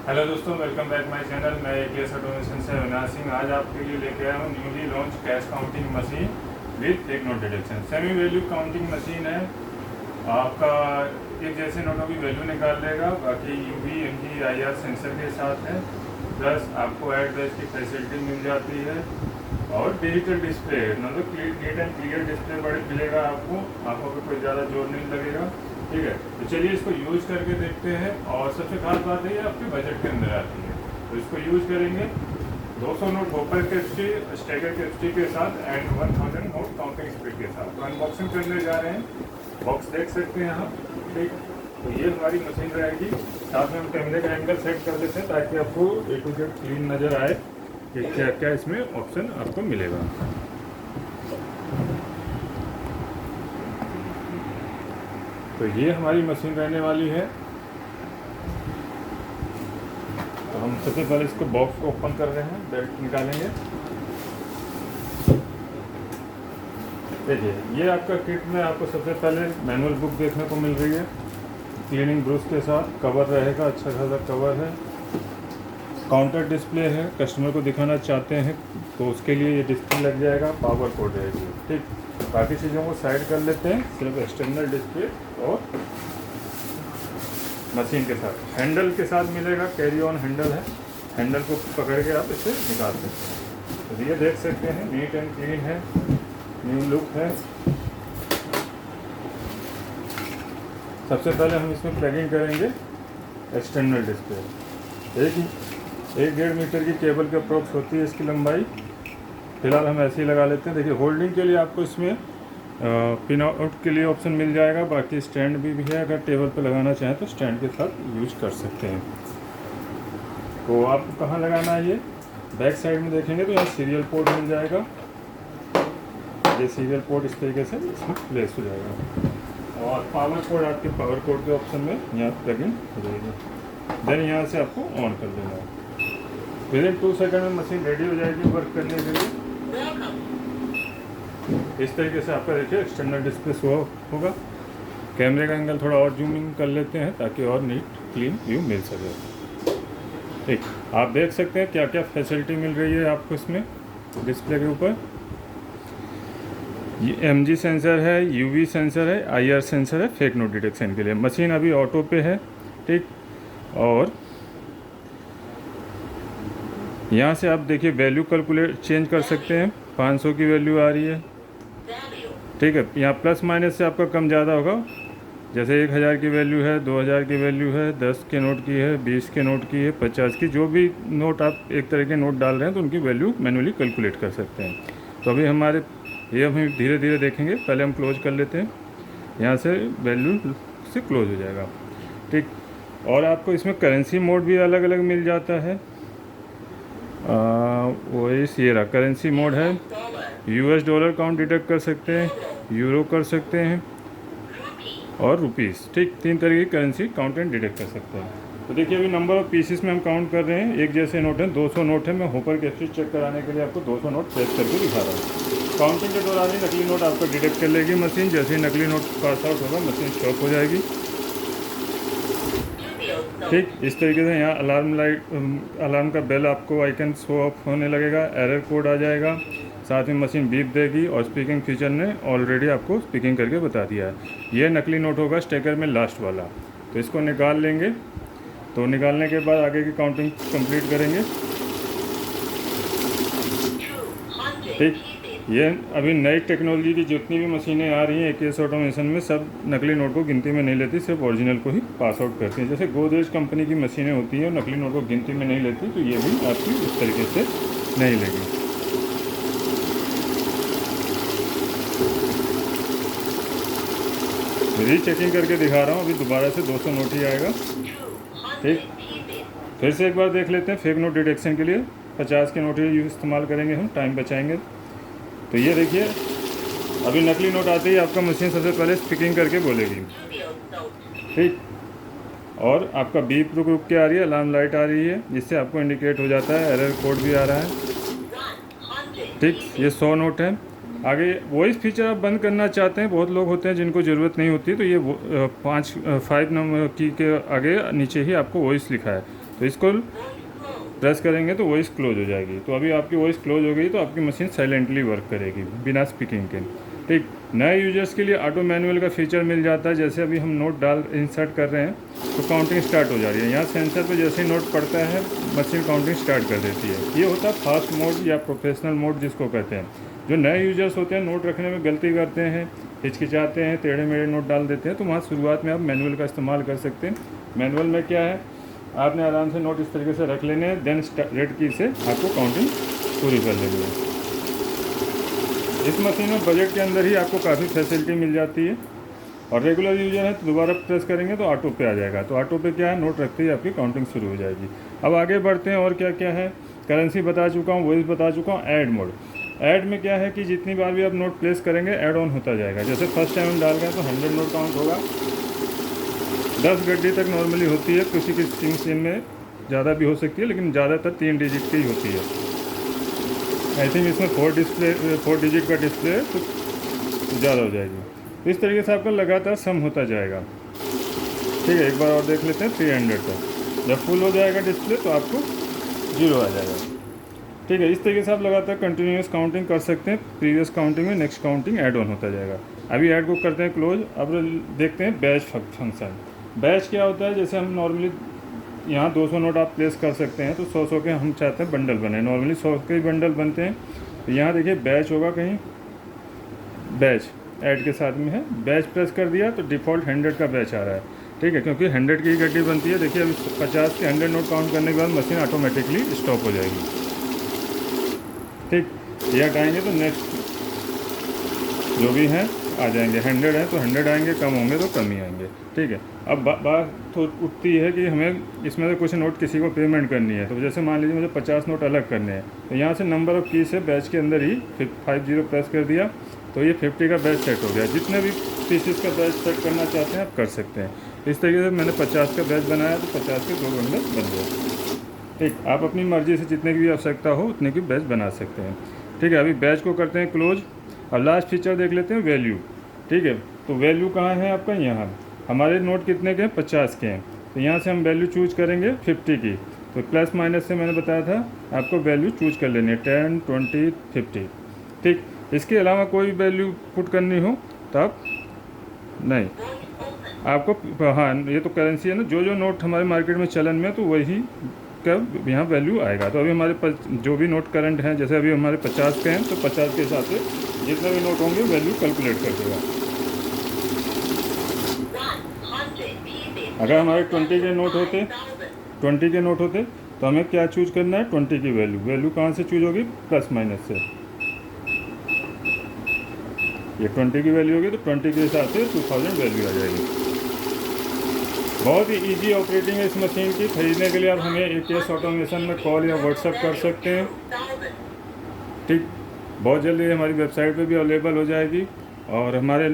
Hello दोस्तों, welcome back my channel. मैं AKS automation से अविनाश सिंह। आज आपके लिए लेके आया हूँ newly launch cash counting machine with एक note detection. Semi value counting machine है। आपका एक जैसे नोटों की वैल्यू निकाल लेगा, बाकी UV MG IR सेंसर के साथ है। प्लस आपको एड बैच की फैसिलिटी मिल जाती है और डिजिटल डिस्प्ले, मतलब नीट एंड क्लियर डिस्प्ले बड़े मिलेगा आपको। आंखों पर कोई ज़्यादा जोर नहीं लगेगा। ठीक है, तो चलिए इसको यूज़ करके देखते हैं। और सबसे खास बात है, ये आपके बजट के अंदर आती है। तो इसको यूज़ करेंगे 200 note hopper capacity, stacker capacity के साथ एंड 1000 नोट काउंटिंग स्पीड के साथ। तो अनबॉक्सिंग करने जा रहे हैं। बॉक्स देख सकते हैं आप। ठीक, तो ये हमारी मशीन रहेगी। साथ में हम कैमरे का एंगल सेट कर देते हैं ताकि आपको A to Z क्लीन नज़र आए कि क्या क्या इसमें ऑप्शन आपको मिलेगा। तो ये हमारी मशीन रहने वाली है। तो हम सबसे पहले इसको बॉक्स को ओपन कर रहे हैं, बेल्ट निकालेंगे। देखिए, ये आपका किट में आपको सबसे पहले मैनुअल बुक देखने को मिल रही है, क्लीनिंग ब्रश के साथ। कवर रहेगा, अच्छा खासा कवर है। काउंटर डिस्प्ले है, कस्टमर को दिखाना चाहते हैं तो उसके लिए ये डिस्प्ले लग जाएगा। पावर कोड रहेगी। ठीक, बाकी चीज़ों को साइड कर लेते हैं। सिर्फ एक्सटर्नल डिस्प्ले और मशीन के साथ हैंडल के साथ मिलेगा। कैरी ऑन हैंडल है, हैंडल को पकड़ के आप इसे निकाल सकते हैं। तो ये देख सकते हैं, नीट एंड क्लीन है, न्यू लुक है। सबसे पहले हम इसमें प्लगिंग करेंगे एक्सटर्नल डिस्प्ले। एक 1.5 मीटर की केबल के अप्रोक्स होती है इसकी लंबाई। फिलहाल हम ऐसे ही लगा लेते हैं। देखिए, होल्डिंग के लिए आपको इसमें पिन आउट के लिए ऑप्शन मिल जाएगा। बाकी स्टैंड भी है, अगर टेबल पर लगाना चाहें तो स्टैंड के साथ यूज कर सकते हैं। तो आपको कहाँ लगाना है, ये बैक साइड में देखेंगे तो यहाँ सीरियल पोर्ट मिल जाएगा। ये सीरियल पोर्ट इस तरीके से इसमें प्लेस हो जाएगा। और पावर कोड आपके पावर कोड के ऑप्शन में यहाँ प्लग इन हो जाएगी। देन यहाँ से आपको ऑन कर देना है। विदिन 2 सेकंड में मशीन रेडी हो जाएगी वर्क करने के लिए। इस तरीके से आपका देखिए एक्सटर्नल डिस्प्ले शो होगा। कैमरे का एंगल थोड़ा और जूमिंग कर लेते हैं ताकि और नीट क्लीन व्यू मिल सके। ठीक, आप देख सकते हैं क्या क्या फैसिलिटी मिल रही है आपको इसमें डिस्प्ले के ऊपर। ये MG सेंसर है, UV सेंसर है, IR सेंसर है फेक नोट डिटेक्शन के लिए। मशीन अभी ऑटो पे है। ठीक, और यहाँ से आप देखिए वैल्यू कैलकुलेट चेंज कर सकते हैं। 500 की वैल्यू आ रही है। ठीक है, यहाँ प्लस माइनस से आपका कम ज़्यादा होगा। जैसे 1000 की वैल्यू है, 2000 की वैल्यू है, 10 के नोट की है, 20 के नोट की है, 50 की, जो भी नोट आप एक तरह के नोट डाल रहे हैं तो उनकी वैल्यू मैनुअली कैलकुलेट कर सकते हैं। तो अभी हमारे ये हम धीरे धीरे देखेंगे। पहले हम क्लोज कर लेते हैं, यहाँ से वैल्यू से क्लोज हो जाएगा। ठीक, और आपको इसमें करेंसी मोड भी अलग अलग मिल जाता है। वही ये रहा करेंसी मोड है। US डॉलर काउंट डिटेक्ट कर सकते हैं, यूरो कर सकते हैं और रुपीस। ठीक, 3 तरह की करेंसी काउंट एंड डिटेक्ट कर सकते हैं। तो देखिए, अभी नंबर ऑफ पीसेस में हम काउंट कर रहे हैं। एक जैसे नोट हैं, 200 नोट है। मैं होपर कैपेसिटी चेक कराने के लिए आपको 200 नोट प्रेस करके दिखा रहा हूँ। काउंटिंग के दौरान ही नकली नोट आपको डिटेक्ट कर लेगी मशीन। जैसे ही नकली नोट पास आउट होगा मशीन स्टॉप हो जाएगी। ठीक, इस तरीके से यहाँ अलार्म का बेल आपको आइकन शो ऑफ होने लगेगा। एरर कोड आ जाएगा, साथ में मशीन बीप देगी और स्पीकिंग फीचर ने ऑलरेडी आपको स्पीकिंग करके बता दिया है। ये नकली नोट होगा स्टेकर में लास्ट वाला। तो इसको निकाल लेंगे। तो निकालने के बाद आगे की काउंटिंग कंप्लीट करेंगे। ठीक, ये अभी नई टेक्नोलॉजी की जितनी भी मशीनें आ रही हैं AKS ऑटोमेशन में, सब नकली नोट को गिनती में नहीं लेती, सिर्फ ओरिजिनल को ही पास आउट करती हैं। जैसे गोदरेज कंपनी की मशीनें होती हैं, नकली नोट को गिनती में नहीं लेती, तो ये भी आपकी इस तरीके से नहीं लेगी। रीचेकिंग करके दिखा रहा हूँ। अभी दोबारा से 200 नोट ही आएगा। ठीक, फिर से एक बार देख लेते हैं। फेक नोट डिटेक्शन के लिए 50 के नोट ही इस्तेमाल करेंगे, हम टाइम बचाएंगे। तो ये देखिए, अभी नकली नोट आते ही आपका मशीन सबसे पहले स्पीकिंग करके बोलेगी। ठीक, और आपका बीप रुक रुक के आ रही है, अलार्म लाइट आ रही है, जिससे आपको इंडिकेट हो जाता है। एरर कोड भी आ रहा है। ठीक, ये 100 नोट है। आगे वॉइस फीचर आप बंद करना चाहते हैं, बहुत लोग होते हैं जिनको ज़रूरत नहीं होती, तो ये 5 नंबर की के आगे नीचे ही आपको वॉइस लिखा है। तो इसको प्रेस करेंगे तो वॉइस क्लोज हो जाएगी। तो अभी आपकी वॉइस क्लोज हो गई तो आपकी मशीन साइलेंटली वर्क करेगी बिना स्पीकिंग के। ठीक, नए यूजर्स के लिए ऑटो मैनुअल का फीचर मिल जाता है। जैसे अभी हम नोट इंसर्ट कर रहे हैं तो काउंटिंग स्टार्ट हो जा रही है। यहाँ सेंसर पे जैसे ही नोट पड़ता है मशीन काउंटिंग स्टार्ट कर देती है। ये होता है फास्ट मोड या प्रोफेशनल मोड जिसको कहते हैं। जो नए यूजर्स होते हैं नोट रखने में गलती करते हैं, हिचकिचाते हैं, टेढ़े मेढ़े नोट डाल देते हैं, तो वहाँ शुरुआत में आप मैनुअल का इस्तेमाल कर सकते हैं। मैनुअल में क्या है, आपने आराम से नोट इस तरीके से रख लेने हैं, देन रेड की से आपको काउंटिंग पूरी कर लेनी है। इस मशीन में बजट के अंदर ही आपको काफ़ी फैसिलिटी मिल जाती है। और रेगुलर यूजर है तो दोबारा प्रेस करेंगे तो ऑटो पे आ जाएगा। तो ऑटो पे क्या है, नोट रखते ही आपकी काउंटिंग शुरू हो जाएगी। अब आगे बढ़ते हैं और क्या क्या है। करेंसी बता चुका हूँ, वॉइस बता चुका हूँ। ऐड मोड, ऐड में क्या है कि जितनी बार भी आप नोट प्लेस करेंगे ऐड ऑन होता जाएगा। जैसे फर्स्ट टाइम हम डाल गए तो 100 नोट काउंट होगा। 10 गड्डी तक नॉर्मली होती है, किसी किसी मशीन में ज़्यादा भी हो सकती है, लेकिन ज़्यादातर 3 डिजिट की ही होती है। आई थिंक इसमें 4 डिजिट का डिस्प्ले है तो ज़्यादा हो जाएगी। तो इस तरीके से आपका लगातार सम होता जाएगा। ठीक है, एक बार और देख लेते हैं 300 तक। जब फुल हो जाएगा डिस्प्ले तो आपको 0 आ जाएगा। ठीक है, इस तरीके से आप लगातार कंटिन्यूस काउंटिंग कर सकते हैं। प्रीवियस काउंटिंग में नेक्स्ट काउंटिंग ऐड ऑन होता जाएगा। अभी ऐड को करते हैं क्लोज। अब देखते हैं बैच फंक्शन। बैच क्या होता है, जैसे हम नॉर्मली यहाँ 200 नोट आप प्लेस कर सकते हैं तो 100 के हम चाहते हैं बंडल बने। नॉर्मली 100 के ही बंडल बनते हैं। तो यहाँ देखिए बैच होगा, कहीं बैच ऐड के साथ में है। बैच प्रेस कर दिया तो डिफ़ॉल्ट 100 का बैच आ रहा है। ठीक है, क्योंकि 100 की ही गड्डी बनती है। देखिए अभी 50 के 100 नोट काउंट करने के बाद मशीन ऑटोमेटिकली स्टॉप हो जाएगी। ठीक, ये हटाएंगे तो नेक्स्ट जो भी हैं आ जाएंगे। 100 है तो 100 आएंगे, कम होंगे तो कम ही आएंगे। ठीक है, अब बात तो उठती है कि हमें इसमें से कुछ नोट किसी को पेमेंट करनी है। तो जैसे मान लीजिए मुझे 50 नोट अलग करने हैं, तो यहाँ से नंबर ऑफ़ की से बैच के अंदर ही 50 प्रेस कर दिया तो ये 50 का बैच सेट हो गया। जितने भी पीसेस का बैच सेट करना चाहते हैं आप कर सकते हैं। इस तरीके से मैंने 50 का बैच बनाया तो 50 के 2 बंडल बन गए। ठीक, आप अपनी मर्ज़ी से जितने की भी आवश्यकता हो उतने की बैच बना सकते हैं। ठीक है, अभी बैच को करते हैं क्लोज। अब लास्ट फीचर देख लेते हैं, वैल्यू। ठीक है, तो वैल्यू कहाँ है आपका, यहाँ। हमारे नोट कितने के हैं, 50 के हैं। तो यहाँ से हम वैल्यू चूज करेंगे 50 की। तो प्लस माइनस से मैंने बताया था आपको वैल्यू चूज कर लेनी है, 10, 20, 50। ठीक, इसके अलावा कोई वैल्यू पुट करनी हो तो आप नहीं, आपको हाँ, ये तो करेंसी है ना, जो जो नोट हमारे मार्केट में चलन में तो वही का यहाँ वैल्यू आएगा। तो अभी हमारे पास जो भी नोट करंट हैं, जैसे अभी हमारे 50 के हैं तो 50 के हिसाब से जितने भी नोट होंगे वैल्यू कैलकुलेट कर देगा। अगर हमारे 20 के नोट होते तो हमें क्या चूज करना है, 20 की वैल्यू कहाँ से चूज होगी, प्लस माइनस से। ये 20 की वैल्यू होगी तो 20 के हिसाब से 2000 वैल्यू आ जाएगी। बहुत ही इजी ऑपरेटिंग है इस मशीन की। खरीदने के लिए आप हमें AKS ऑटोमेशन में कॉल या व्हाट्सएप कर सकते हैं। ठीक, बहुत जल्दी हमारी वेबसाइट पे भी अवेलेबल हो जाएगी और हमारे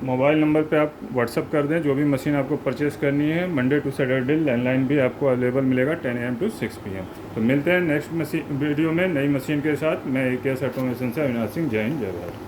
मोबाइल नंबर पे आप व्हाट्सएप कर दें जो भी मशीन आपको परचेज़ करनी है। मंडे टू सैटरडे लैंडलाइन भी आपको अवेलेबल मिलेगा 10 AM to 6 PM। तो मिलते हैं नेक्स्ट वीडियो में नई मशीन के साथ। मैं AKS ऑटोमेशन से अविनाश सिंह। जय हिंद, जय भारत।